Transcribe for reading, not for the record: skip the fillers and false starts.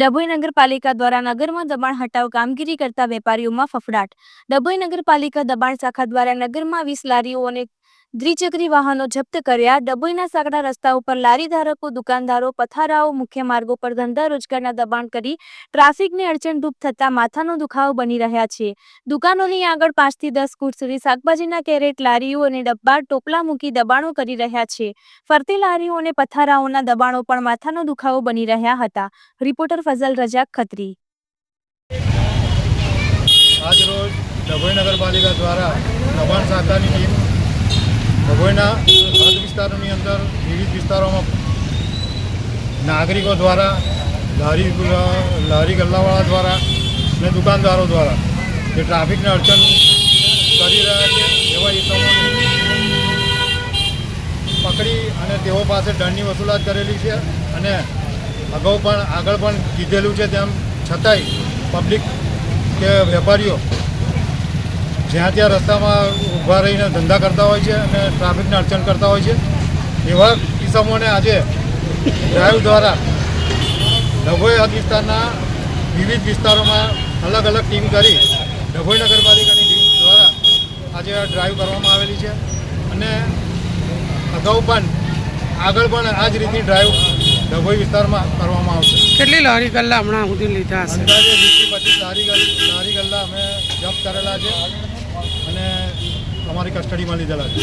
ડભોઈ નગરપાલિકા દ્વારા નગરમાં દબાણ હટાવ કામગીરી કરતા વેપારીઓમાં ફફડાટ। ડભોઈ નગરપાલિકા દબાણ શાખા દ્વારા નગરમાં 20 લારીઓ અને દ્વિચક્રી વાહનો જપ્ત કર્યા। ડભોઈના સાંકડા રસ્તા ઉપર લારી ધારકો, દુકાનદારો, પથારાઓ મુખ્ય માર્ગો પર ધંધા રોજગારના દબાણ કરી ટ્રાફિકને અડચણરૂપ થતા માથાનો દુખાવો બની રહ્યા છે। દુકાનોની આગળ 5 થી 10 ફૂટ સુધી શાકભાજીના કેરેટ, લારીઓ અને ડબ્બા ટોપલા મૂકી દબાણો કરી રહ્યા છે। ફરતી લારીઓ અને પથારાઓના દબાણો પણ માથાનો દુખાવો બની રહ્યા હતા। રિપોર્ટર ફઝલ રજાક ખત્રી। આજ રોજ ડભોઈ નગરપાલિકા દ્વારા દબાણ શાખાની ટીમ ડભોઈના હદ વિસ્તારોની અંદર વિવિધ વિસ્તારોમાં નાગરિકો દ્વારા, લારી ગલ્લાવાળા દ્વારા અને દુકાનદારો દ્વારા જે ટ્રાફિકને અડચણ કરી રહ્યા છે એવા ઇસમોને પકડી અને તેઓ પાસે દંડની વસૂલાત કરેલી છે। અને અગાઉ પણ આગળ પણ કીધેલું છે તેમ છતાંય પબ્લિક કે વેપારીઓ જ્યાં ત્યાં રસ્તામાં ઊભા રહીને ધંધા કરતા હોય છે અને ટ્રાફિકને અડચણ કરતા હોય છે। એવા કિસ્સાઓને આજે ડ્રાઈવ દ્વારા ડભોઈ હદ વિસ્તારના વિવિધ વિસ્તારોમાં અલગ અલગ ટીમ કરી ડભોઈ નગરપાલિકાની ટીમ દ્વારા આજે ડ્રાઈવ કરવામાં આવેલી છે। અને અગાઉ પણ આગળ પણ આ જ રીતની ડ્રાઈવ ડભોઈ વિસ્તારમાં કરવામાં આવશે। કેટલી લારી ગલ્લા હમણાં સુધી લીધા હશે? અંદાજે 20 થી 25 લારી ગલ્લા અમે જપ્ત કરેલા છે અને અમારી કસ્ટડીમાં લીધેલા છે।